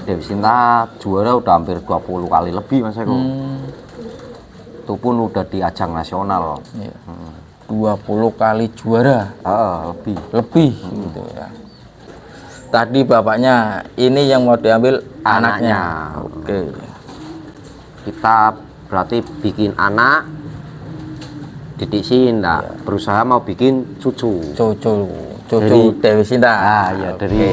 Dewi Sinta juara udah hampir 20 kali lebih Mas Eko. Itu pun udah di ajang nasional. Iya. 20 kali juara. Lebih. Gitu ya. Tadi bapaknya, ini yang mau diambil anaknya. Oke. Kita berarti bikin anak, didik Sinta, berusaha mau bikin cucu. Cucu Dari Dewi Sinta. Iya, dari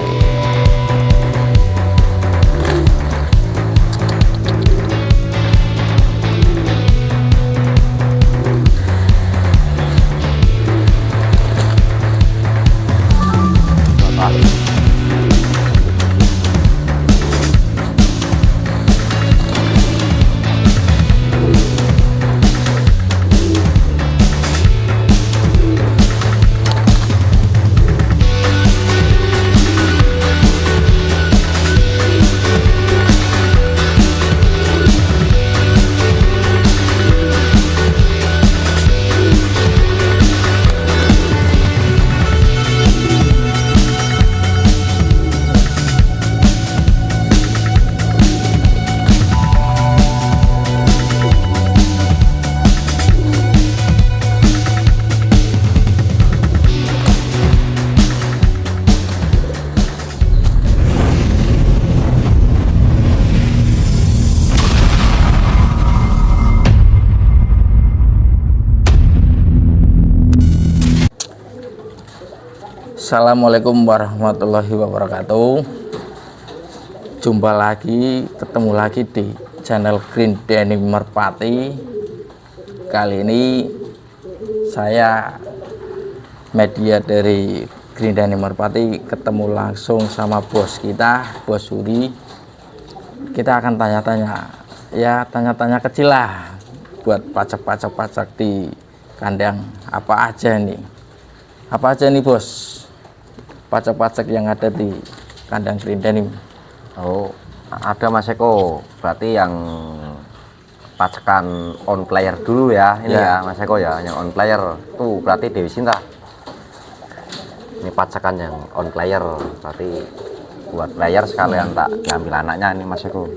Assalamualaikum warahmatullahi wabarakatuh. Jumpa lagi, ketemu lagi di channel Green Denim Merpati. Kali ini saya media dari Green Denim Merpati ketemu langsung sama bos kita, Bos Suri. Kita akan tanya-tanya, ya tanya-tanya kecil lah buat pajak di kandang. Apa aja nih bos pajak yang ada di kandang Green Denim? Oh, ada Mas Eko. Berarti yang pajakan on player dulu ya. Ini ya Mas Eko ya, yang on player tuh berarti Dewi Sinta. Ini pajakan yang on player, berarti buat player sekalian tak diambil anaknya ini Mas Eko.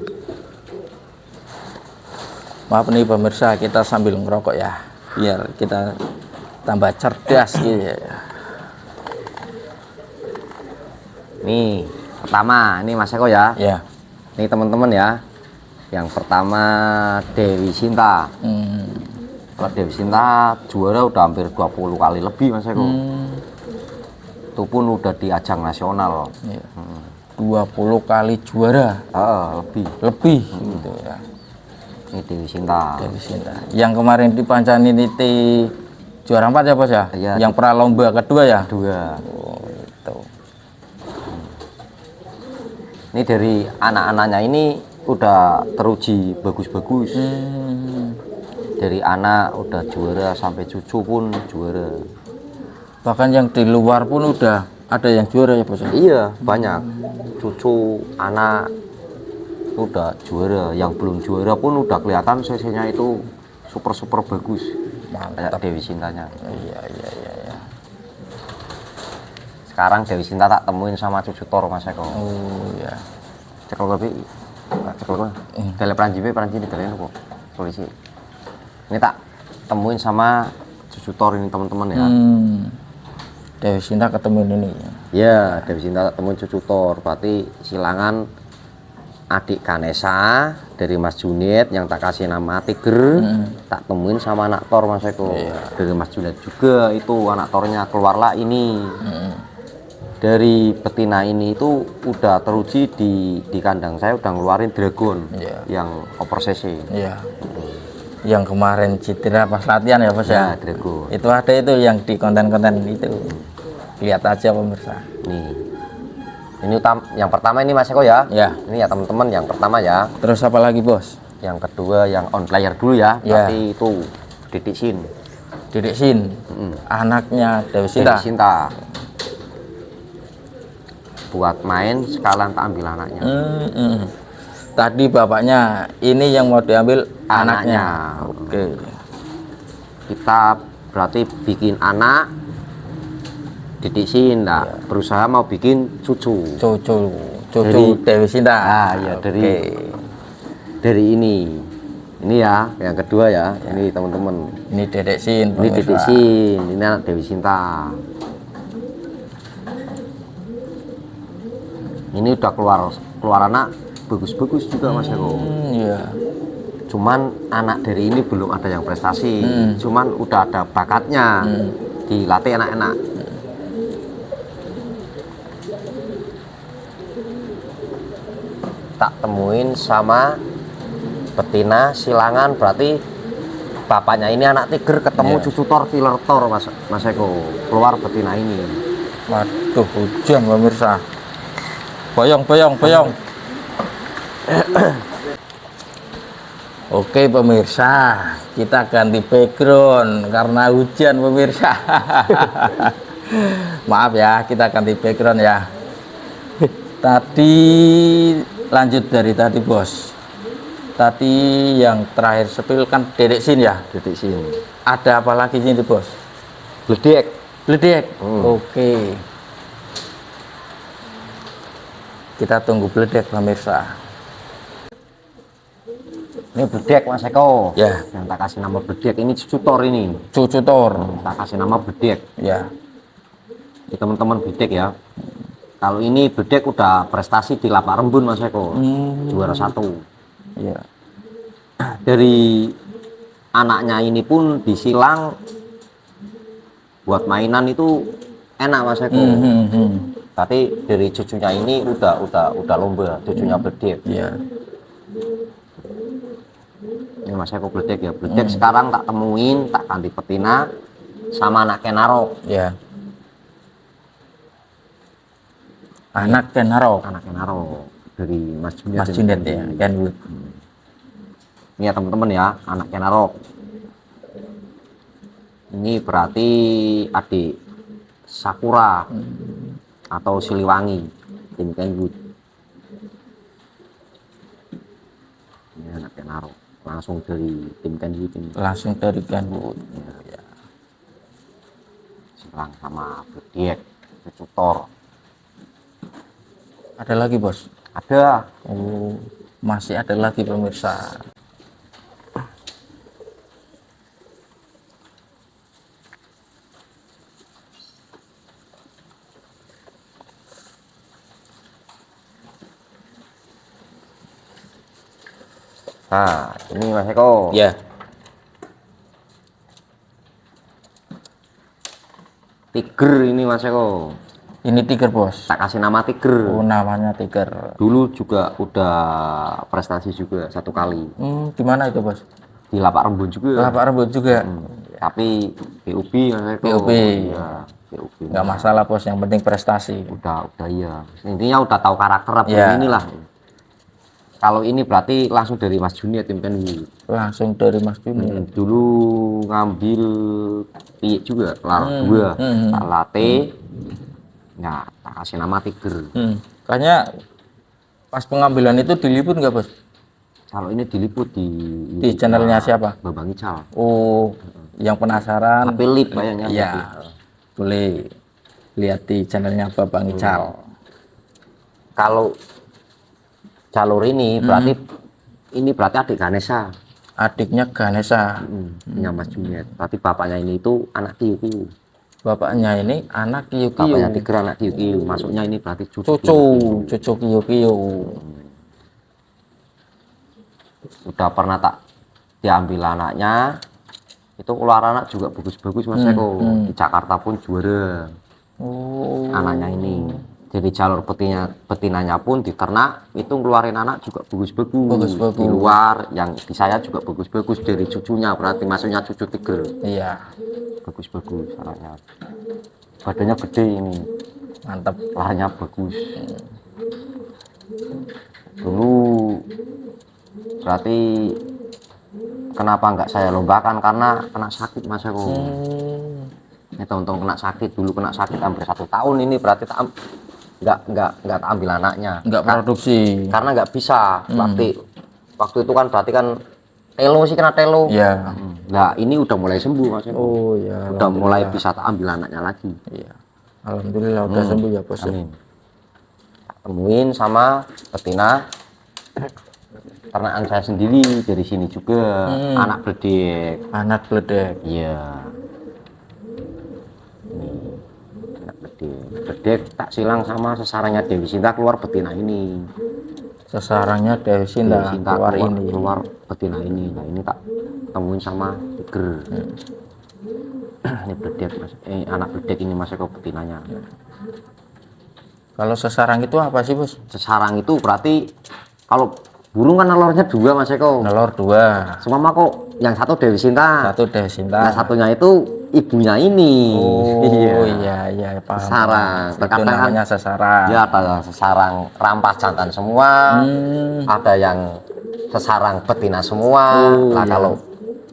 Maaf nih pemirsa, kita sambil ngerokok ya, biar kita tambah cerdas gitu ya. Nih pertama, ini Mas Eko ya. Ya. Ini teman-teman ya. Yang pertama Dewi Sinta. Kalau Dewi Sinta juara udah hampir 20 kali lebih Mas Eko. Itu pun udah di ajang nasional. Ya. 20 kali juara. Lebih. Gitu ya. Ini Dewi Sinta. Yang kemarin di Pancaniniti juara 4 ya bos ya? Iya. Yang pralomba kedua ya? Kedua. Oh, gitu. Ini dari anak-anaknya ini udah teruji bagus-bagus. Dari anak udah juara sampai cucu pun juara. Bahkan yang di luar pun udah ada yang juara ya bos? Iya, banyak. Cucu, anak udah juara. Yang belum juara pun udah kelihatan CC-nya itu super bagus. Kayak Dewi Sintanya. Iya. Sekarang Dewi Sinta tak temuin sama cucu Tor Mas Eko. Oh iya. Cekel lebih, cekel tele peranci kok polisi. Ini tak temuin sama cucu Tor ini teman-teman ya. Dewi Sinta ketemu ini. Ya, Dewi Sinta tak temuin cucu Tor. Berarti silangan adik Kanesa dari Mas Junid yang tak kasih nama Tiger. Tak temuin sama anak Tor Mas Eko. Dari Mas Junid juga itu anak Tornya keluarlah ini. Dari betina ini itu udah teruji di kandang saya udah ngeluarin Dragon yang over CC. Iya. Yang kemarin citra pas latihan ya bos ya. Dragon. Itu ada itu yang di konten-konten itu. Lihat aja pemirsa. Nih. Ini yang pertama ini Mas Eko ya. Ya. Ini ya teman-teman yang pertama ya. Terus apa lagi bos? Yang kedua yang on player dulu ya. Berarti itu Didik Sin. Anaknya Dewi Sinta. Buat main sekalian tak ambil anaknya. Tadi bapaknya, ini yang mau diambil anaknya. Oke. Kita berarti bikin anak, didik Sinta, berusaha mau bikin cucu. Cucu Dewi Sinta. Iya, Oke. dari ini ya yang kedua ya, ini teman-teman, Ini Dedek Sin. ini pemirsa. Dedek Sin, ini anak Dewi Sinta. Ini udah keluar anak bagus-bagus juga Mas Eko. Iya. Cuman anak dari ini belum ada yang prestasi, cuman udah ada bakatnya, dilatih enak-enak. Tak temuin sama betina silangan, berarti bapaknya ini anak tiger ketemu cucu tor killer tor Mas Eko, keluar betina ini. Waduh, hujan pemirsa. Boyong. Oke pemirsa, kita ganti background karena hujan pemirsa. Maaf ya, kita ganti background ya. Tadi lanjut dari tadi bos. Tadi yang terakhir sepil kan Dedek Sin ya. Dedek Sin. Ada apa lagi ini bos? Bledek. Oke. Kita tunggu bledek pemirsa. Ini bledek Mas Eko. Ya. Yang tak kasih nama bledek ini cucu tor ini. Cucu tor. Tak kasih nama bledek. Ya. Ini teman-teman bledek ya. Kalau ini bledek udah prestasi di Lapak Rembun Mas Eko. Juara 1. Ya. Dari anaknya ini pun disilang buat mainan itu enak Mas Eko. Tapi dari cucunya ini udah lomba, cucunya bledek. Iya. Ini Mas Eko bledek ya. Bledek sekarang tak temuin, tak ganti betina sama anak kenarok. Ya. Anak kenarok. Anak kenarok dari Mas Junet ya, Kenwood. Ini ya teman-teman ya, anak kenarok. Ini berarti adik Sakura atau Siliwangi, tim Kenwood. Ini anak kenarok, langsung dari tim Kenwood ini. Langsung dari Kenwood. Ya. Silang sama bledek, cucu tor. Ada lagi bos? Ada. Oh, masih ada lagi pemirsa. Nah, ini Mas Eko. Ya. Tiger ini Mas Eko. Ini tiger bos. Tak kasih nama Tiger. Oh, namanya tiger. Dulu juga udah prestasi juga 1 kali. Di mana itu bos? Di Lapak Rembun juga. Lapak Rembun juga. Tapi PUB Mas Eko. PUB. Iya, PUB. Nggak masalah bos, yang penting prestasi. Udah iya. Intinya udah tahu karakter apa Ya. inilah. Kalau ini berarti langsung dari Mas Juni ya, tim Kenwood. Langsung dari Mas Juni. Dulu ngambil piye juga, lar 2, tak latih. Nah, tak kasih nama Tiger. Kayaknya pas pengambilan itu diliput nggak bos? Kalau ini diliput di channelnya siapa? Bambang Ical. Oh, yang penasaran. Tapi lip kayaknya. Ya, boleh lihat di channelnya Babang Ical. Kalau jalur ini berarti ini berarti adik Ganesha. Adiknya Ganesha. Punya Mas Junet. Berarti bapaknya ini itu anak Kiyu. Bapaknya ini anak Kiyu. Bapaknya Tiger anak Kiyu. Masuknya ini berarti cucu Kiyu. Udah pernah tak diambil anaknya. Itu keluar anak juga bagus-bagus Mas Eko. Di Jakarta pun juara. Oh. Anaknya ini. Jadi jalur betinanya pun di ternak itu ngeluarin anak juga bagus-bagus. Di luar yang di saya juga bagus-bagus dari cucunya, berarti maksudnya cucu Tiger. Iya. Bagus-bagus anaknya. Badannya gede ini. Mantap. Larnya bagus. Dulu berarti kenapa nggak saya lombakan, karena kena sakit Mas Eko. Ini tahun-tahun kena sakit, dulu kena sakit hampir 1 tahun ini, berarti nggak ambil anaknya, nggak produksi karena nggak bisa. Waktu itu kan berarti kan telo sih, kena telo ya. Nah ini udah mulai sembuh Mas. Oh ya, udah mulai bisa tak ambil anaknya lagi. Iya, alhamdulillah udah sembuh ya bos. Amin. temuin sama betina ternakan saya sendiri dari sini juga. Anak bledek. Anak bledek. Iya. Nih, anak bledek. Bledek tak silang sama sesarangnya Dewi Sinta, keluar betina ini. Sesarangnya Dewi Sinta, keluar betina ini. Nah ini tak temuin sama tiger. Ini bledek mas, anak bledek ini mas Eko betinanya. Kalau sesarang itu apa sih bos? Sesarang itu berarti kalau burung kan nelornya 2 mas Eko. Nelor 2. Semua kok yang satu Dewi Sinta. Satu Dewi Sinta. Nah satunya itu ibunya ini. Oh iya paham. Sesarang. Itu namanya sesarang. Ya ada sesarang rampas jantan semua. Ada yang sesarang betina semua. Nah kalau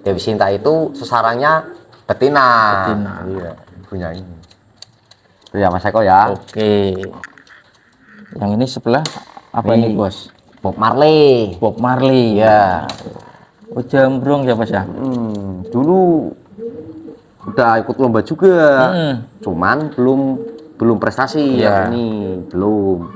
Dewi Sinta itu sesarangnya betina. Iya, ibunya ini. Itu ya Mas Eko ya. Oke. Yang ini sebelah apa ini bos? Bob Marley. Bob Marley. Ya. Oh jambrong ya bos ya. Dulu udah ikut lomba juga. Cuman belum prestasi ya ini belum.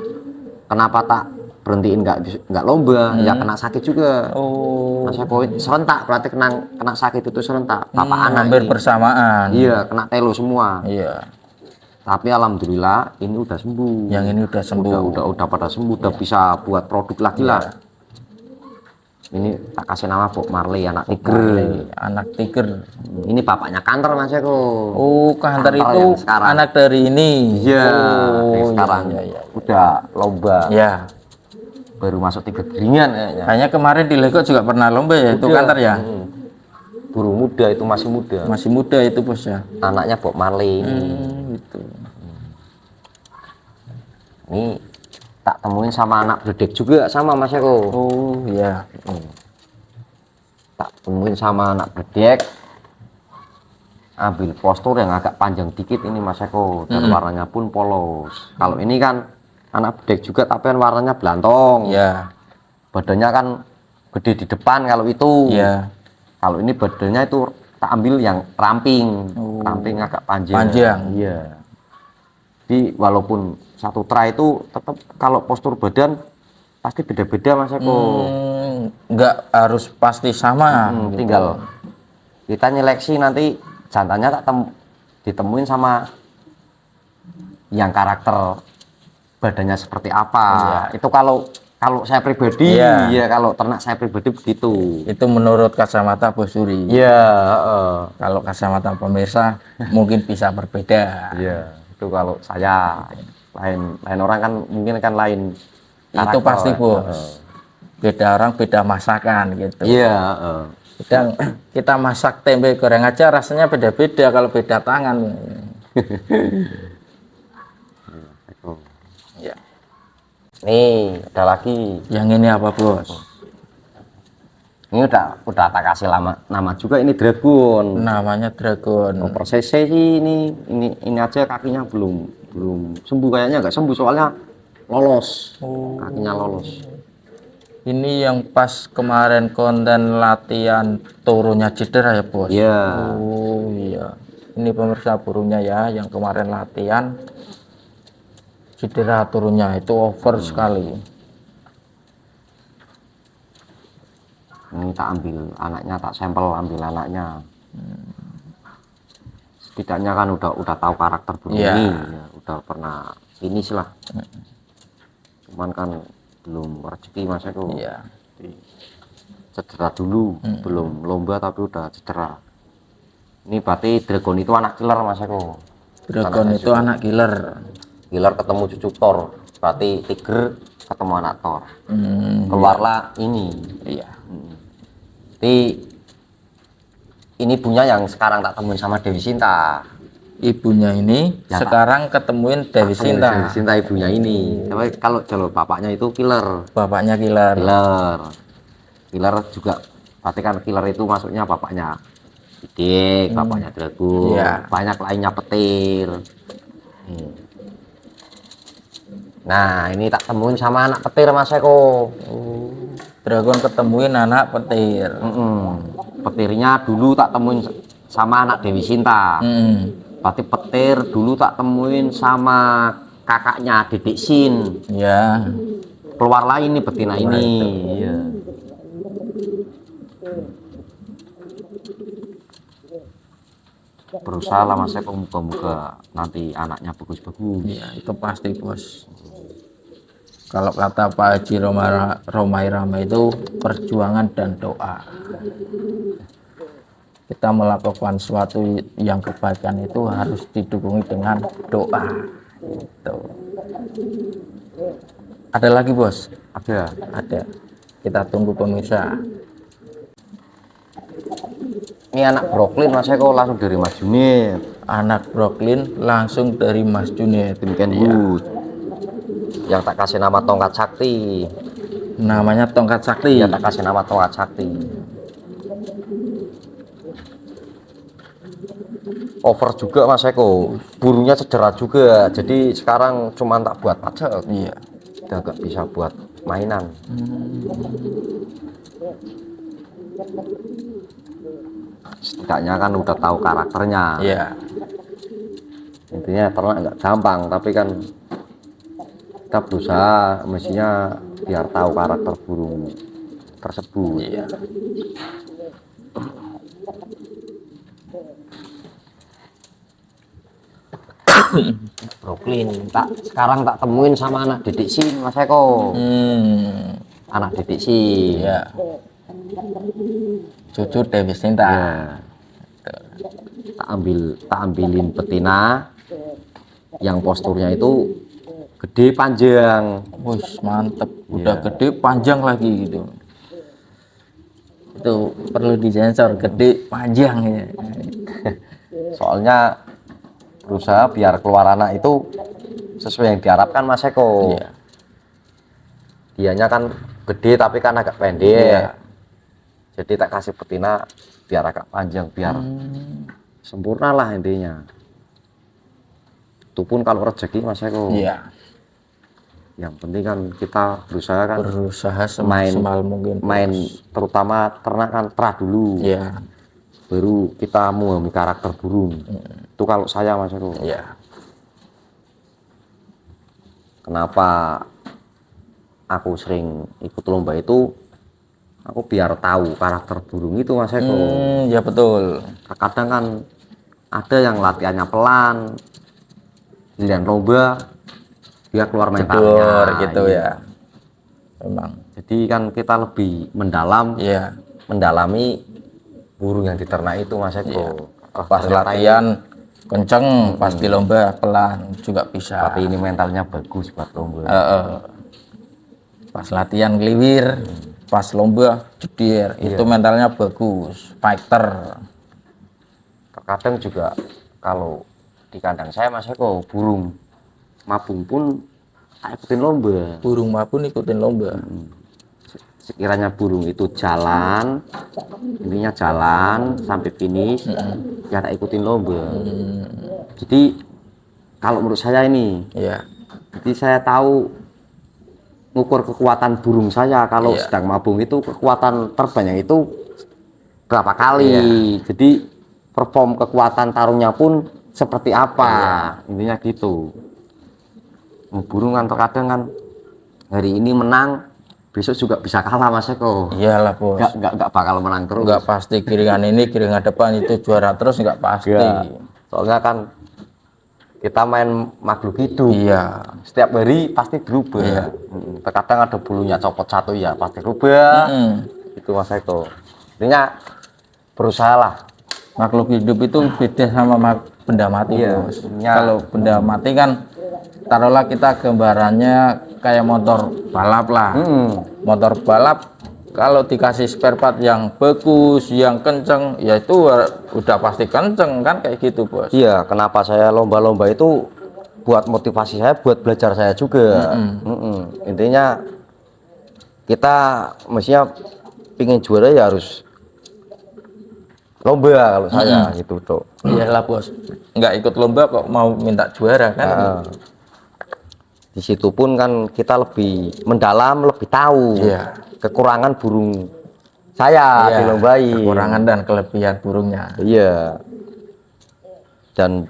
Kenapa tak berhentiin nggak lomba? Ya kena sakit juga. Oh. Mas Eko serentak berarti kena sakit itu serentak. Bapak anak hampir ini. Bersamaan. Iya kena telo semua. Iya. Tapi alhamdulillah ini udah sembuh. Yang ini udah sembuh. Udah pada sembuh, udah bisa buat produk lagi lah. Ini tak kasih nama Bob Marley, anak tiger. Anak tiger. Ini bapaknya Kanter Mas Eko. Oh, Kanter itu anak dari ini. Iya. Sekarang udah lomba. Ya. Baru masuk 3 giringan kayaknya. Kayaknya kemarin di Lego juga pernah lomba ya, itu Kanter ya. Burung muda itu masih muda. Masih muda itu bos ya. Anaknya Bob Marley ini. Gitu. Ini tak temuin sama anak bledek juga sama Mas Eko. Oh iya. Tak temuin sama anak bledek. Ambil postur yang agak panjang dikit ini Mas Eko dan warnanya pun polos. Kalau ini kan anak bledek juga tapi warnanya belantong. Iya. Badannya kan gede di depan kalau itu. Iya. Kalau ini badannya itu tak ambil yang ramping. Ramping agak panjang. Panjang. Iya. Jadi walaupun satu tray itu tetap kalau postur badan pasti beda-beda Mas Eko. Nggak harus pasti sama. Gitu. Tinggal kita nyeleksi nanti jantannya tak ditemuin sama yang karakter badannya seperti apa. Itu kalau saya pribadi, ya kalau ternak saya pribadi begitu. Itu menurut kacamata Bos Suri. Iya. Kalau kacamata pemirsa mungkin bisa berbeda. Iya. Itu kalau saya lain orang kan mungkin kan lain. Karakter. Itu pasti Bos. Beda orang beda masakan gitu. Iya. Dan kita masak tempe goreng aja rasanya beda-beda kalau beda tangan. Ya. Nih, ada lagi. Yang ini apa bos? Ini udah tak kasih nama juga ini Dragon. Namanya Dragon. Per cc sih ini aja kakinya belum sembuh kayaknya nggak sembuh soalnya lolos. Kakinya lolos. Ini yang pas kemarin konten latihan turunnya cedera ya bos? Iya. Oh iya. Ini pemirsa burungnya ya yang kemarin latihan. Cedera turunnya itu over sekali. Ini tak ambil anaknya, tak sampel ambil anaknya. Setidaknya kan udah tahu karakter burung ini, ya, udah pernah finish lah. Cuman kan belum rezeki Mas Eko. Iya. Cedera dulu, belum lomba tapi udah cedera. Ini berarti Dragon itu anak killer Mas Eko. Dragon itu anak killer. Killer ketemu cucu Thor, berarti tiger ketemu anak Thor. Keluarlah ini. Iya. Jadi ini ibunya yang sekarang tak temuin sama Dewi Sinta. Ibunya ini ya, sekarang ketemuin Dewi Sinta. Dewi Sinta ibunya ini. Tapi kalau jalur bapaknya itu killer. Bapaknya killer. Killer juga. Berarti kan killer itu maksudnya bapaknya Dik, bapaknya Dragon, banyak lainnya petir. Nah ini tak temuin sama anak petir Mas Eko. Dragon ketemuin anak petir. Petirnya dulu tak temuin sama anak Dewi Sinta. Berarti petir dulu tak temuin sama kakaknya Dedek Sin. Ya. Keluar lain nih betina Keluar ini. itu. Iya. Berusaha lah Mas Eko, muka-muka nanti anaknya bagus-bagus. Iya, itu pasti bos. Kalau kata Pak Haji Romai Rama itu perjuangan dan doa. Kita melakukan sesuatu yang kebaikan itu harus didukung dengan doa. Gitu. Ada lagi bos? Ada. Kita tunggu pemirsa. Ini anak Brooklyn Mas Eko langsung dari Mas Junit. Anak Brooklyn langsung dari Mas Junit. Tim Kenwood. Yang tak kasih nama Tongkat Sakti. Namanya Tongkat Sakti. Ya tak kasih nama Tongkat Sakti. Over juga Mas Eko, burungnya cedera juga, jadi sekarang cuma tak buat pajak. Iya. Udah gak bisa buat mainan. Setidaknya kan udah tahu karakternya. Iya. Intinya ternak nggak gampang, tapi kan kita berusaha mestinya biar tahu karakter burung tersebut. Iya. Brooklyn sekarang tak temuin sama anak Dedek Sin Mas Eko. Anak Dedek Sin. Iya. Cucu Dewi Sinta. Ya. Tak ambilin betina yang posturnya itu gede panjang. Wih, mantep. Udah gede panjang lagi gitu. Itu perlu disensor, gede panjang ya. Soalnya berusaha biar keluar anak itu sesuai yang diharapkan Mas Eko. Iya. Dianya kan gede tapi kan agak pendek. Iya. Jadi tak kasih betina biar agak panjang, biar sempurna lah intinya. Itu pun kalau rezeki Mas Eko. Iya. Yang penting kan kita berusaha kan semaksimal mungkin. Main terutama ternak kan terah dulu. Iya. Baru kita memahami karakter burung. Itu kalau saya Mas Eko. Iya. Kenapa aku sering ikut lomba itu, aku biar tahu karakter burung itu Mas Eko. Ya betul. Kadang kan ada yang latihannya pelan, giliran lomba dia keluar mentalnya gitu ya. Memang. Jadi kan kita lebih mendalami burung yang diternak itu Mas Eko. Pas latihan kenceng, pas di lomba pelan juga bisa. Tapi ini mentalnya bagus buat lomba. Pas latihan ngeliwir, pas lomba jeder, itu mentalnya bagus, fighter. Terkadang juga kalau di kandang saya Mas Eko, burung mabung pun tak ikutin lomba. Burung mabung ikutin lomba. Sekiranya burung itu jalan, intinya jalan sampai finish, ya tak ikutin lomba. Jadi kalau menurut saya ini, jadi saya tahu ngukur kekuatan burung saya kalau sedang mabung itu kekuatan terbanyak itu berapa kali. Jadi perform kekuatan tarungnya pun seperti apa, intinya gitu. Burung kan terkadang kan hari ini menang, besok juga bisa kalah Mas Eko. Iyalah bos. Nggak bakal menang terus. Nggak pasti kiringan ini kiringan depan itu juara terus, nggak pasti. Soalnya kan kita main makhluk hidup. Iya. Setiap hari pasti berubah. Iya. Terkadang ada bulunya copot satu ya pasti berubah. Itu Mas Eko. Intinya berusaha lah. Makhluk hidup itu beda sama benda mati bos. Kalau benda mati kan taruhlah kita gambarannya kayak motor balap lah. Motor balap kalau dikasih spare part yang bagus, yang kenceng, ya itu udah pasti kenceng kan, kayak gitu bos. Iya, kenapa saya lomba-lomba itu buat motivasi saya, buat belajar saya juga. Intinya kita mestinya pingin juara ya harus lomba kalau saya gitu tuh. Iyalah bos, nggak ikut lomba kok mau minta juara kan. Di situ pun kan kita lebih mendalam, lebih tahu kekurangan burung saya dilombai, kekurangan dan kelebihan burungnya. Iya. Dan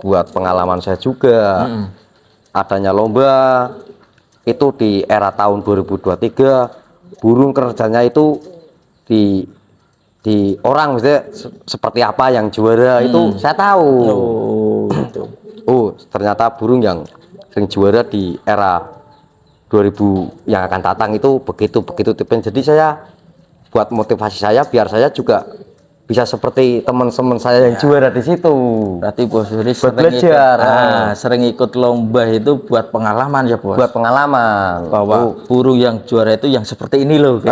buat pengalaman saya juga, adanya lomba itu di era tahun 2023, burung kerjanya itu di orang maksudnya seperti apa yang juara itu saya tahu. Gitu. Ternyata burung yang sering juara di era 2000 yang akan datang itu begitu tipe. Jadi saya buat motivasi saya biar saya juga bisa seperti teman-teman saya yang juara di situ. Berarti Bos Yuri Buat belajar. sering ikut lomba itu buat pengalaman ya Bos. Buat pengalaman Bahwa burung yang juara itu yang seperti ini loh. Gitu.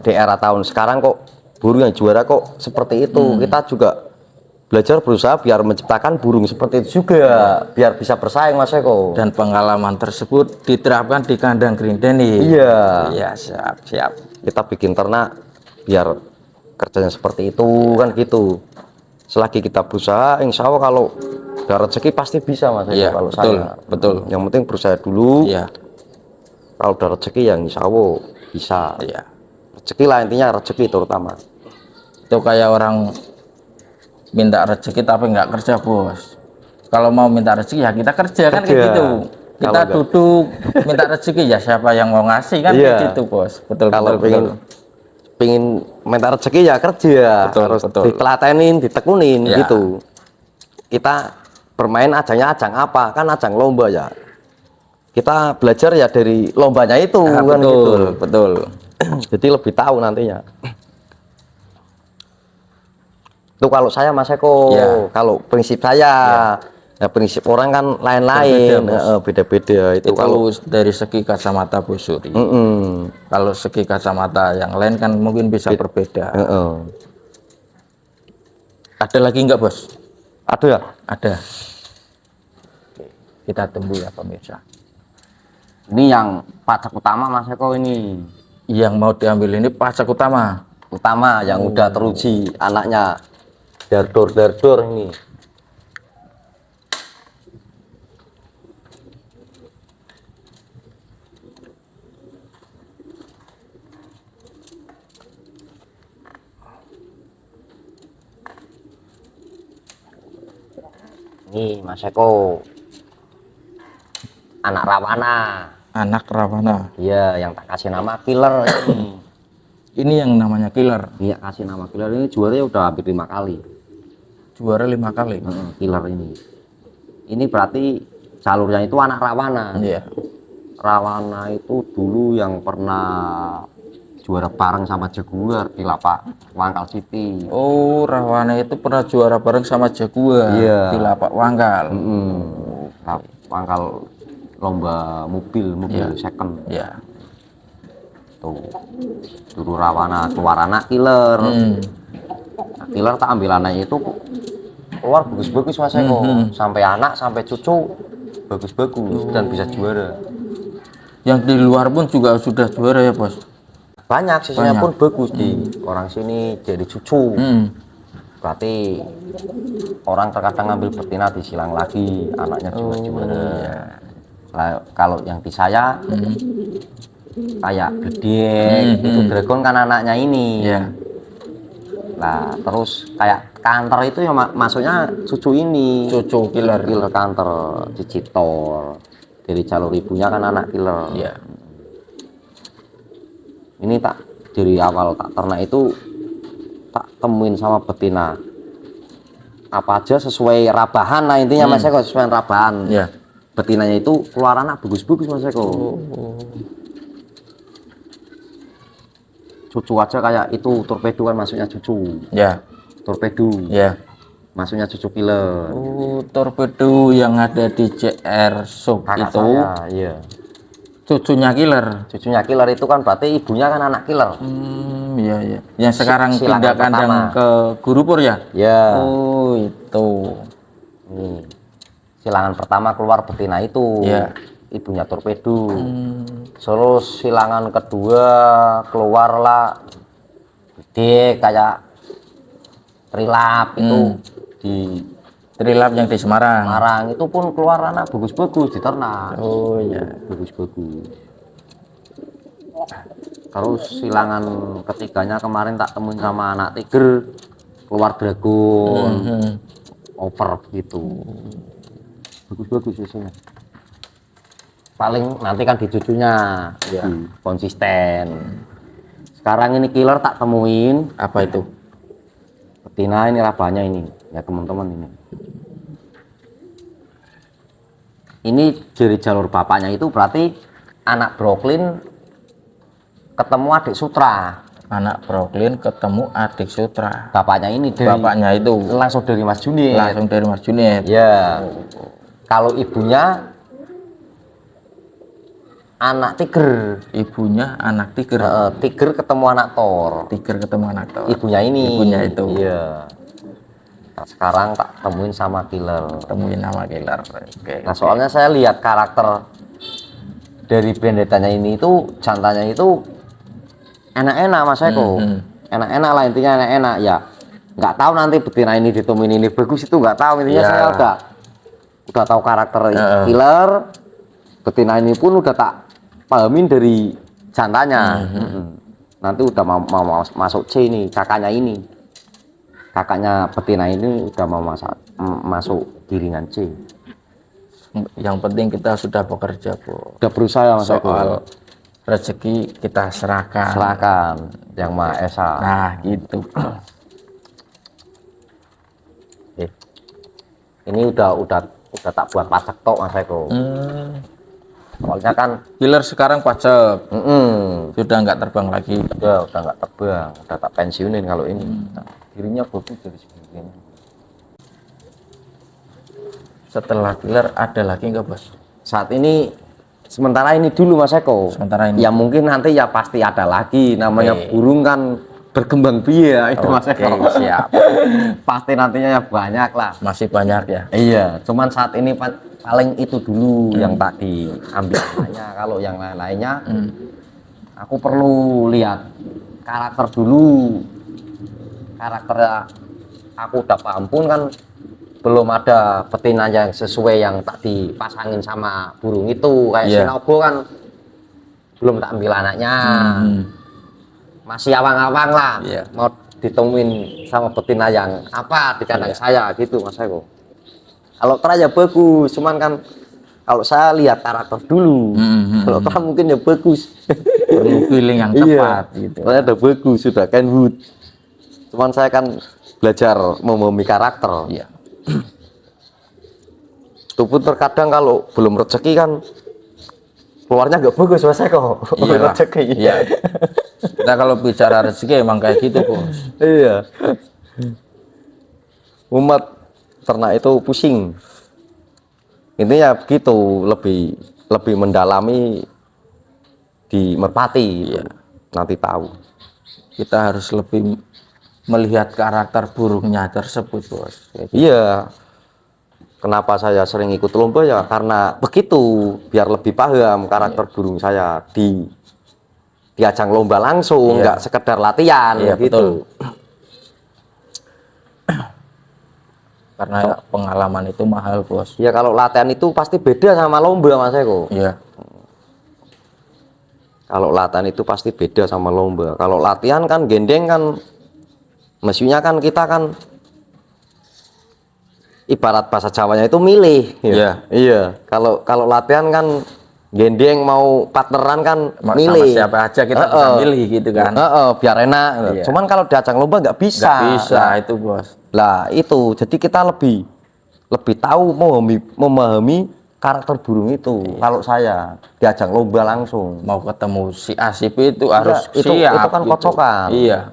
Di era tahun sekarang kok burung yang juara kok seperti itu. Kita juga belajar berusaha biar menciptakan burung seperti itu juga, biar bisa bersaing Mas Eko. Dan pengalaman tersebut diterapkan di kandang Grinden nih. Iya, siap. Kita bikin ternak biar kerjanya seperti itu kan gitu. Selagi kita berusaha, insya Allah kalau ada rezeki pasti bisa Mas Eko. Iya, Kalau betul. Yang penting berusaha dulu. Iya. Kalau ada rezeki yang insya Allah bisa. Iya. Rezeki lah intinya, rezeki terutama. Itu kayak orang minta rezeki tapi nggak kerja Bos. Kalau mau minta rezeki ya kita kerja kan kayak gitu. Kita duduk minta rezeki ya siapa yang mau ngasih kan kayak gitu Bos. Betul. Pengen minta rezeki ya kerja, harus ditelatenin, ditekunin gitu. Kita bermain ajangnya ajang apa? Kan ajang lomba ya. Kita belajar ya dari lombanya itu kan betul. Jadi lebih tahu nantinya. Itu kalau saya Mas Eko, kalau prinsip saya, prinsip orang kan lain-lain, beda-beda. Itu kalau dari segi kacamata Bos Yuri. Kalau segi kacamata yang lain kan mungkin bisa berbeda. Ada lagi nggak Bos? Ada ya? Ada. Oke, kita tunggu ya pemirsa. Ini yang pacak utama Mas Eko ini. Yang mau diambil ini pacak utama. Yang udah teruji anaknya. Dardor ini. Nih Mas Eko, anak rawana. Iya, yang tak kasih nama Killer ini. Ini yang namanya Killer. Iya, kasih nama Killer ini juaranya udah hampir 5 kali. Juara 5 kali. Killer ini. Ini berarti jalurnya itu anak rawana. Iya. Rawana itu dulu yang pernah juara bareng sama Jaguar di Lapak Wangkal City. Oh, Rawana itu pernah juara bareng sama Jaguar di Lapak Wangkal. Wangkal lomba mobil second. Iya. Tuh. Dulu Rawana keluar anak Killer. Killer tak ambil anaknya itu keluar bagus-bagus Mas Eko. Sampai anak sampai cucu bagus-bagus dan bisa juara. Yang di luar pun juga sudah juara ya Bos? Banyak, sisinya pun bagus. Di orang sini jadi cucu. Berarti orang terkadang ngambil betina disilang lagi, anaknya juga juara. Kalau yang di saya kayak gede itu Dragon kan anaknya ini. Nah terus kayak kantor itu ya masuknya cucu ini, cucu Killer kantor Cicitor, dari jalur ibunya kan anak Killer. Ini tak dari awal tak ternak itu tak temuin sama betina apa aja sesuai rabahan lah intinya Mas Eko, sesuai rabahan. Betinanya itu keluar anak bagus-bagus Mas Eko. Cucu aja kayak itu torpedo kan masuknya cucu. Torpedo. Masuknya cucu Killer. Torpedo yang ada di JR Shop itu. Cucunya Killer itu kan berarti ibunya kan anak Killer. Yang sekarang pindah kandang ke Gurupur ya? Oh, itu. Nih. Silangan pertama keluar betina itu. Ibunya Torpedo. Terus silangan kedua keluarlah gede kayak Trilap itu di Trilap yang di Semarang. Itu pun keluar anak bagus-bagus di ternak. Bagus-bagus. Terus silangan ketiganya kemarin tak temuin sama anak Tiger, keluar Dragon over gitu. Bagus-bagus isinya. paling nanti kan di cucunya ya. Konsisten. Sekarang ini killer tak temuin. Apa itu? Betina ini rabanya ini ya teman-teman ini. Ini dari jalur bapaknya itu berarti anak Brooklyn ketemu adik Sutra. Anak Brooklyn ketemu adik Sutra. Bapaknya ini dari, bapaknya itu langsung dari Mas Junid. Langsung dari Mas Junid. Ya. Kalau ibunya anak Tiger. Ibunya anak Tiger. Tiger ketemu anak Thor. Tiger ketemu anak Thor. Ibunya ini. Ibunya itu. Iya. Nah, sekarang tak temuin sama killer. Temuin sama killer. Oke. Nah, soalnya saya lihat karakter dari Vendetta-nya ini itu jantannya itu enak-enak Mas Eko. Enak-enak lah intinya, enak-enak ya. Nggak tahu nanti betina ini ditemuin ini bagus itu nggak tahu, intinya saya udah tahu karakter killer. Betina ini pun udah tak pahamin dari jantannya. Nanti udah mau masuk C ini, kakaknya betina ini udah mau masuk giringan C. Yang penting kita sudah bekerja, Bu. Udah berusaha Mas Eko. Soal rezeki kita serahkan yang Maha Esa. Nah gitu. Ini udah tak buat pacak tok Mas Eko. Soalnya kan killer sekarang pacak. Sudah nggak terbang lagi. Udah nggak terbang, udah tak pensiunin kalau ini. Dirinya bagus dari segini. Setelah killer ada lagi nggak Bos? Saat ini sementara ini dulu Mas Eko. Sementara ini. Ya mungkin nanti ya pasti ada lagi. Namanya burung kan berkembang biak itu Mas Eko. Siap. Pasti nantinya ya banyak lah. Masih banyak ya. Iya. Cuman saat ini paling itu dulu yang tak diambil namanya. Kalau yang lain-lainnya, aku perlu lihat karakter dulu. Karakternya aku udah paham pun kan belum ada betina yang sesuai yang tak dipasangin sama burung itu kayak Sinobo kan belum tak ambil anaknya. Masih awang-awang lah. Mau ditemuin sama betina yang apa di kandang saya gitu Mas Eko. Kalau Tra ya bagus, cuman kan kalau saya lihat karakter dulu. Kalau Tra mungkin ya bagus. Perlu feeling yang tepat gitu. Saya udah bagus, sudah Kenwood. Cuman saya kan belajar memahami karakter. Iya. Itu pun terkadang kalau belum rezeki kan keluarnya nggak bagus Mas Eko. Iya. Rezeki. Iya. Kita kalau bicara rezeki emang kayak gitu Bos. Iya. Umat ternak itu pusing. Intinya begitu, lebih mendalami di merpati. Iya. Nanti tahu. Kita harus lebih melihat karakter burungnya tersebut Bos. Gitu. Iya. Kenapa saya sering ikut lomba ya karena begitu, biar lebih paham karakter burung saya di ajang lomba langsung, nggak sekedar latihan gitu. Betul. Karena pengalaman itu mahal Bos. Ya kalau latihan itu pasti beda sama lomba Mas Eko. Iya. Kalau latihan itu pasti beda sama lomba. Kalau latihan kan gendeng kan mestinya kan kita kan ibarat bahasa Jawanya itu milih. Iya. Iya. Kalau latihan kan gendeng mau partneran kan milih. Sama siapa aja kita bisa milih gitu kan. Biar enak. Iya. Cuman kalau di ajang lomba nggak bisa. Nggak bisa itu Bos. Lah itu, jadi kita lebih tahu memahami karakter burung itu. Kalau saya di ajang lomba langsung mau ketemu si A si B itu harus itu kan gitu. kocokan. Iya.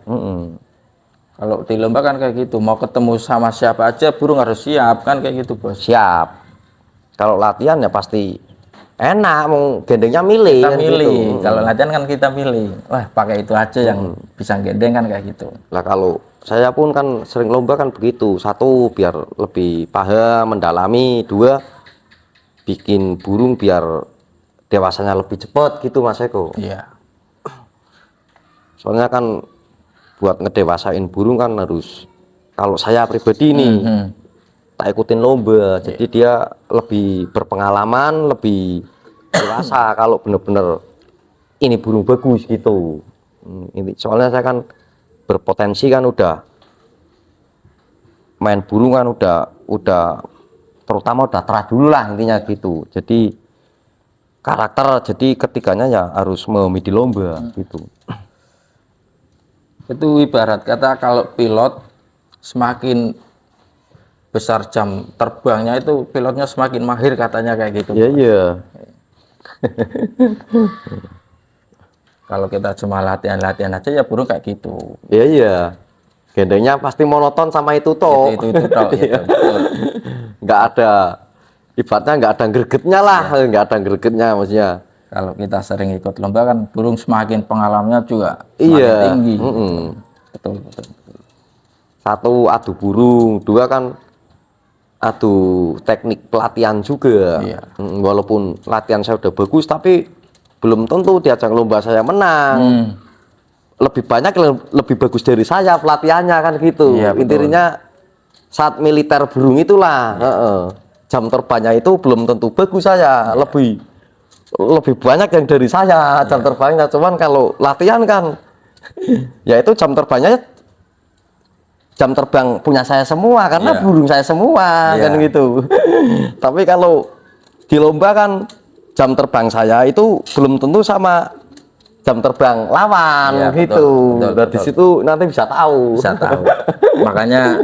Kalau di lomba kan kayak gitu, mau ketemu sama siapa aja burung harus siap kan kayak gitu Bos. Siap. Kalau latihan ya pasti enak, mau gendengnya milih. Kita milih. Gitu. Kalau latihan kan kita milih. Wah pakai itu aja yang bisa gendeng kan kayak gitu. Lah kalau saya pun kan sering lomba kan begitu. Satu biar lebih paham, mendalami. Dua bikin burung biar dewasanya lebih cepat gitu Mas Eko. Iya. Soalnya kan buat ngedewasain burung kan harus, kalau saya pribadi nih tak ikutin lomba, jadi dia lebih berpengalaman, lebih dewasa kalau bener-bener ini burung bagus gitu. Soalnya saya kan berpotensi kan udah main burung kan udah terutama udah terah dulu lah intinya gitu. Jadi karakter, jadi ketiganya ya harus memilih di lomba gitu. Itu ibarat kata kalau pilot semakin besar jam terbangnya itu pilotnya semakin mahir katanya kayak gitu. Iya, iya. Kalau kita cuma latihan-latihan aja ya burung kayak gitu. Iya, iya. Gendengnya pasti monoton sama itu toh. Itu toh. Itu, betul. Nggak ada, ibaratnya nggak ada gregetnya lah, nggak ada gregetnya maksudnya. Kalau kita sering ikut lomba kan burung semakin pengalamannya juga semakin tinggi. Betul, betul. Satu, adu burung. Dua kan adu teknik pelatihan juga. Iya. Walaupun latihan saya udah bagus, tapi belum tentu di ajang lomba saya menang. Lebih banyak lebih bagus dari saya pelatihannya kan gitu. Iya, intinya saat militer burung itulah jam terbangnya itu belum tentu bagus saya. Lebih banyak yang dari saya jam terbangnya. Cuman kalau latihan kan ya itu jam terbangnya jam terbang punya saya semua karena burung saya semua kan gitu. Tapi kalau di lomba kan jam terbang saya itu belum tentu sama jam terbang lawan gitu. Dari situ nanti bisa tahu. Bisa tahu. Makanya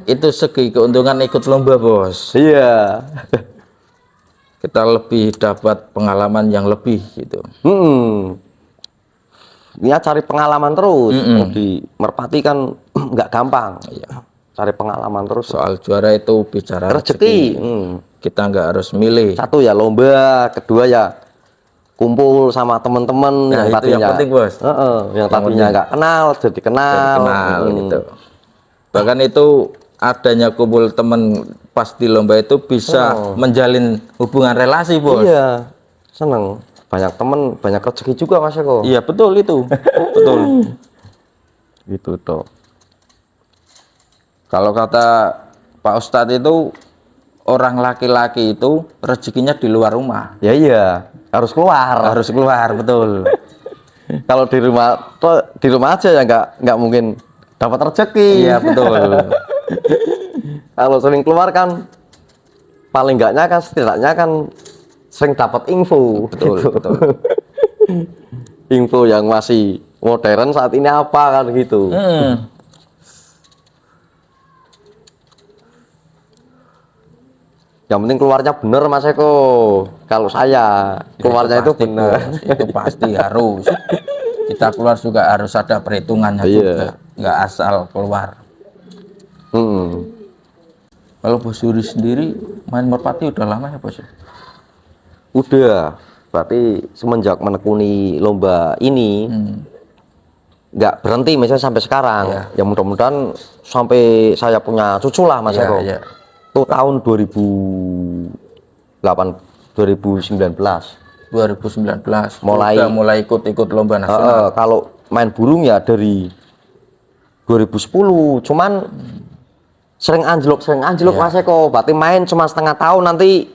itu segi keuntungan ikut lomba, Bos. Iya. Kita lebih dapat pengalaman yang lebih gitu. Ya cari pengalaman terus. Di Merpati kan nggak gampang. Iya. Cari pengalaman terus. Soal juara itu bicara rezeki. Kita nggak harus milih. Satu ya lomba, kedua ya kumpul sama teman-teman yang tadinya yang penting, Bos. Yang tadinya nggak kenal jadi kenal, gitu. Bahkan itu adanya kumpul teman pas di lomba itu bisa menjalin hubungan relasi, Bos. Iya, seneng. Banyak teman, banyak rezeki juga Mas Eko. Iya, betul itu. Betul. Gitu toh. Kalau kata Pak Ustadz itu orang laki-laki itu rezekinya di luar rumah. Ya iya, harus keluar. Harus keluar, betul. Kalau di rumah aja ya nggak mungkin dapat rezeki. Iya, betul. Kalau sering keluar kan paling enggaknya kan setidaknya kan sering dapat info. Betul, gitu. betul. Info yang masih modern saat ini apa kan gitu. Yang penting keluarnya bener Mas Eko. Kalau saya keluarnya itu bener. Itu pasti harus. Kita keluar juga harus ada perhitungannya juga. Nggak asal keluar. Kalau Bos Yuri sendiri main merpati udah lama ya, Bos? Udah. Berarti semenjak menekuni lomba ini nggak berhenti misalnya sampai sekarang. Ya mudah-mudahan sampai saya punya cucu lah Mas Eko. Itu tahun 2019 mulai ikut lomba nasional. Kalau main burung ya dari 2010 cuman sering anjlok Mas Eko. Berarti main cuma setengah tahun nanti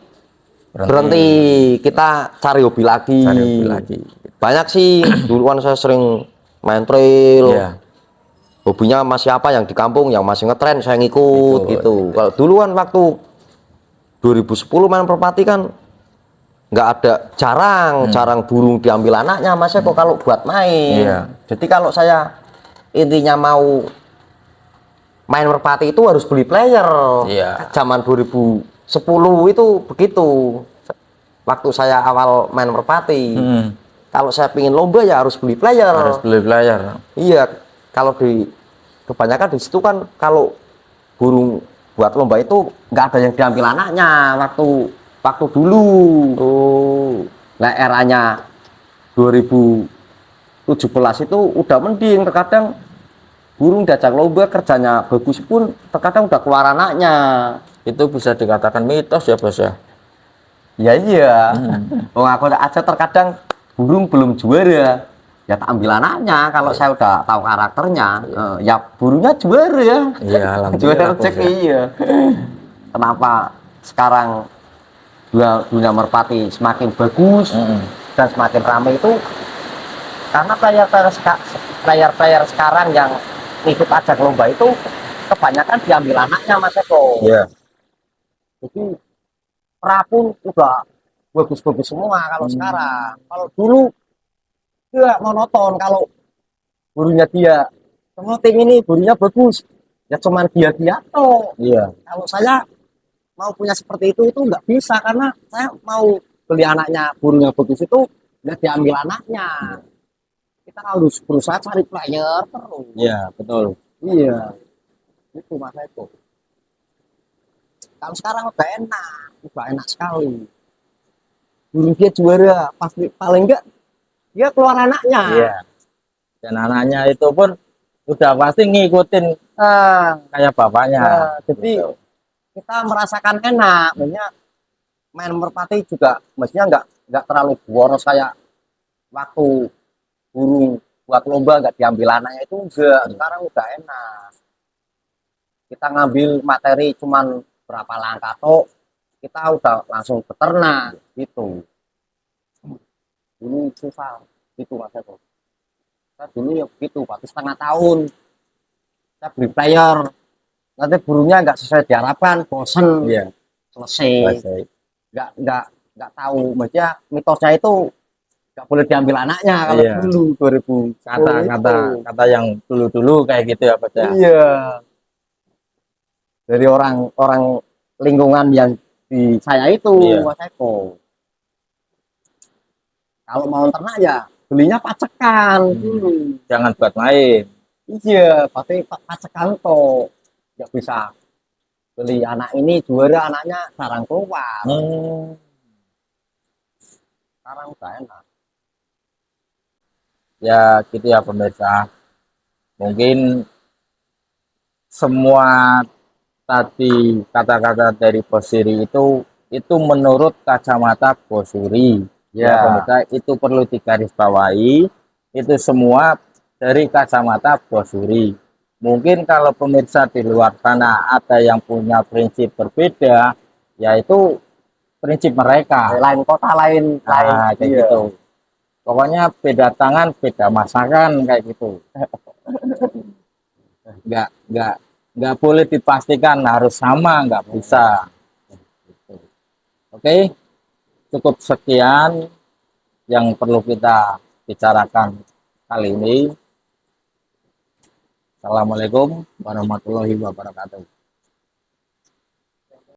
berhenti. Kita cari hobi lagi. Banyak sih duluan saya sering main trail. Hobinya masih apa yang di kampung yang masih ngetren saya ngikut gitu. Kalau duluan waktu 2010 main merpati kan nggak ada, jarang burung diambil anaknya Mas Eko kalau buat main. Jadi kalau saya intinya mau main merpati itu harus beli player. Zaman 2010 itu begitu. Waktu saya awal main merpati. Kalau saya pingin lomba ya harus beli player. Iya. Kalau kebanyakan di situ kan kalau burung buat lomba itu nggak ada yang diambil anaknya waktu dulu. Nah eranya 2017 itu udah mending, terkadang burung diajak lomba kerjanya bagus pun terkadang udah keluar anaknya. Itu bisa dikatakan mitos ya, Bos ya? Ya iya. Aku aja terkadang burung belum juara ya tak ambil anaknya kalau saya udah tahu karakternya. Ya burungnya juara ya. Iya, juara rezeki ya. Kenapa sekarang dunia merpati semakin bagus dan semakin ramai itu karena player sekarang yang ikut ajang lomba itu kebanyakan diambil anaknya Mas Eko. Jadi pun udah bagus-bagus semua kalau sekarang. Kalau dulu dia monoton, kalau burungnya dia pengoting ini burungnya bagus, ya cuman dia toh. Iya. Kalau saya mau punya seperti itu nggak bisa, karena saya mau beli anaknya burung yang bagus itu nggak diambil anaknya. Kita harus berusaha cari player terus. Iya, betul. Iya, itu mas itu. Kalau sekarang udah enak sekali. Burung dia juara, pasti paling enggak dia keluar anaknya. Iya. Dan anaknya itu pun udah pasti ngikutin kayak bapaknya. Jadi gitu. Kita merasakan enak, maksudnya main merpati juga mestinya nggak terlalu boros kayak waktu burung buat lomba nggak diambil anaknya itu enggak. Sekarang udah enak. Kita ngambil materi cuman berapa langkah toh, kita udah langsung beternak gitu. Dulu susah gitu mas Eko. Kita dulu ya begitu, waktu setengah tahun kita beli player, nanti burungnya nggak sesuai diharapkan, bosen, Iya. selesai. Nggak tahu, maksudnya mitosnya itu nggak boleh diambil anaknya kalau Iya. dulu 2000 kata yang dulu kayak gitu ya Pak. Iya. Dari orang lingkungan yang di saya itu, iya. Mas Eko. Kalau mau ternak ya belinya pacekan. Jangan buat main. Iya, pasti pacekan kok. Ya bisa beli anak ini juara, anaknya jarang keluar. Sekarang udah enak. Ya gitu ya pemirsa. Mungkin semua tadi kata-kata dari Bos Siri itu menurut kacamata Bos Suri. Ya pemirsa, itu perlu digarisbawahi. Itu semua dari kacamata Bos Suri. Mungkin kalau pemirsa di luar sana ada yang punya prinsip berbeda, yaitu prinsip mereka. Lain kota, lain Kayak gitu. Pokoknya beda tangan, beda masakan kayak gitu. Nggak boleh dipastikan harus sama, nggak bisa. Oke, cukup sekian yang perlu kita bicarakan kali ini. Assalamualaikum warahmatullahi wabarakatuh.